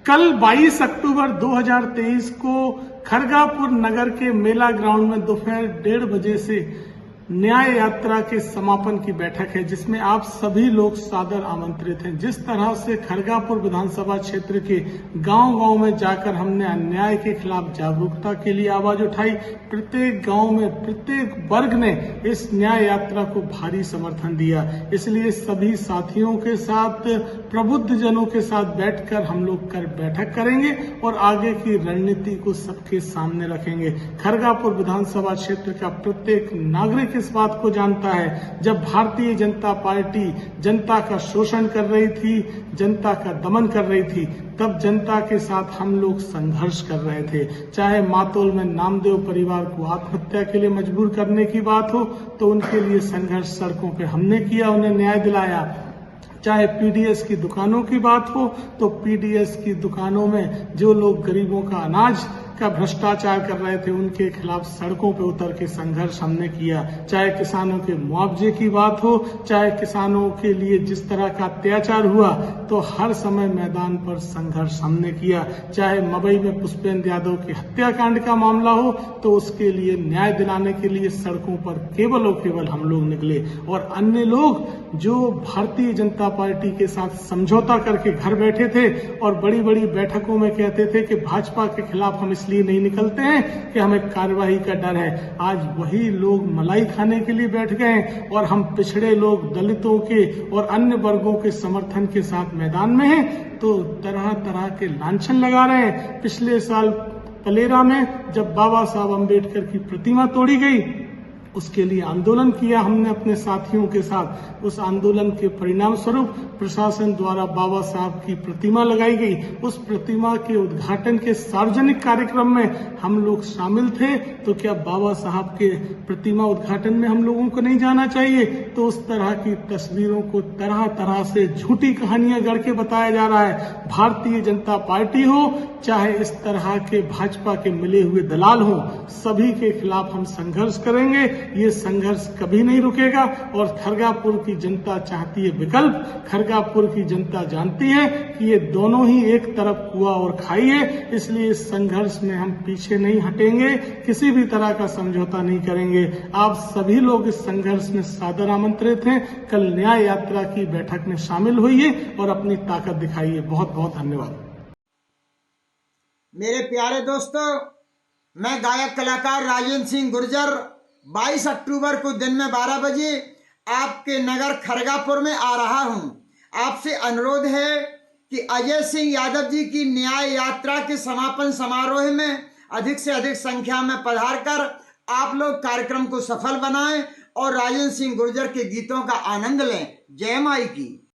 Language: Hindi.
कल 22 अक्टूबर 2023 को खरगापुर नगर के मेला ग्राउंड में दोपहर 1:30 बजे से न्याय यात्रा के समापन की बैठक है, जिसमें आप सभी लोग सादर आमंत्रित हैं। जिस तरह से खरगापुर विधानसभा क्षेत्र के गांव-गांव में जाकर हमने अन्याय के खिलाफ जागरूकता के लिए आवाज उठाई, प्रत्येक गांव में प्रत्येक वर्ग ने इस न्याय यात्रा को भारी समर्थन दिया। इसलिए सभी साथियों के साथ, प्रबुद्ध जनों के साथ बैठकर हम लोग बैठक करेंगे और आगे की रणनीति को सबके सामने रखेंगे। खरगापुर विधानसभा क्षेत्र का प्रत्येक नागरिक इस बात को जानता है, जब भारतीय जनता पार्टी जनता का शोषण कर रही थी, जनता का दमन कर रही थी, तब जनता के साथ हम लोग संघर्ष कर रहे थे। चाहे मातोल में नामदेव परिवार को आत्महत्या के लिए मजबूर करने की बात हो, तो उनके लिए संघर्ष सड़कों पे हमने किया, उन्हें न्याय दिलाया। चाहे पीडीएस की दुकानों की बात हो, तो पीडीएस की दुकानों में जो लोग गरीबों का अनाज का भ्रष्टाचार कर रहे थे, उनके खिलाफ सड़कों पर उतर के संघर्ष हमने किया। चाहे किसानों के मुआवजे की बात हो, चाहे किसानों के लिए जिस तरह का अत्याचार हुआ, तो हर समय मैदान पर संघर्ष हमने किया। चाहे मवई में पुष्पेंद्र यादव की हत्याकांड का मामला हो, तो उसके लिए न्याय दिलाने के लिए सड़कों पर केवल और केवल हम लोग निकले। और अन्य लोग जो भारतीय जनता पार्टी के साथ समझौता करके घर बैठे थे और बड़ी बड़ी बैठकों में कहते थे कि भाजपा के खिलाफ हम इसलिए नहीं निकलते हैं कि हमें कार्रवाई का डर है, आज वही लोग मलाई खाने के लिए बैठ गए हैं और हम पिछड़े लोग, दलितों के और अन्य वर्गों के समर्थन के साथ मैदान में हैं, तो तरह तरह के लांछन लगा रहे हैं। पिछले साल पलेरा में जब बाबा साहब अम्बेडकर की प्रतिमा तोड़ी गई, उसके लिए आंदोलन किया हमने अपने साथियों के साथ। उस आंदोलन के परिणाम स्वरूप प्रशासन द्वारा बाबा साहब की प्रतिमा लगाई गई। उस प्रतिमा के उद्घाटन के सार्वजनिक कार्यक्रम में हम लोग शामिल थे, तो क्या बाबा साहब के प्रतिमा उद्घाटन में हम लोगों को नहीं जाना चाहिए? तो उस तरह की तस्वीरों को तरह तरह से झूठी कहानियां गढ़ के बताया जा रहा है। भारतीय जनता पार्टी हो, चाहे इस तरह के भाजपा के मिले हुए दलाल हो, सभी के खिलाफ हम संघर्ष करेंगे। ये संघर्ष कभी नहीं रुकेगा और खरगापुर की जनता चाहती है विकल्प। खरगापुर की जनता जानती है कि ये दोनों ही एक तरफ कुआं और खाई है, इसलिए इस संघर्ष में हम पीछे नहीं हटेंगे, किसी भी तरह का समझौता नहीं करेंगे। आप सभी लोग इस संघर्ष में सादर आमंत्रित हैं। कल न्याय यात्रा की बैठक में शामिल होइए और अपनी ताकत दिखाइए। बहुत बहुत धन्यवाद। मेरे प्यारे दोस्तों, मैं गायक कलाकार राजेंद्र सिंह गुर्जर 22 अक्टूबर को दिन में 12 बजे आपके नगर खरगापुर में आ रहा हूं। आपसे अनुरोध है कि अजय सिंह यादव जी की न्याय यात्रा के समापन समारोह में अधिक से अधिक संख्या में पधार कर आप लोग कार्यक्रम को सफल बनाएं और राजेंद्र सिंह गुर्जर के गीतों का आनंद लें। जय माई की।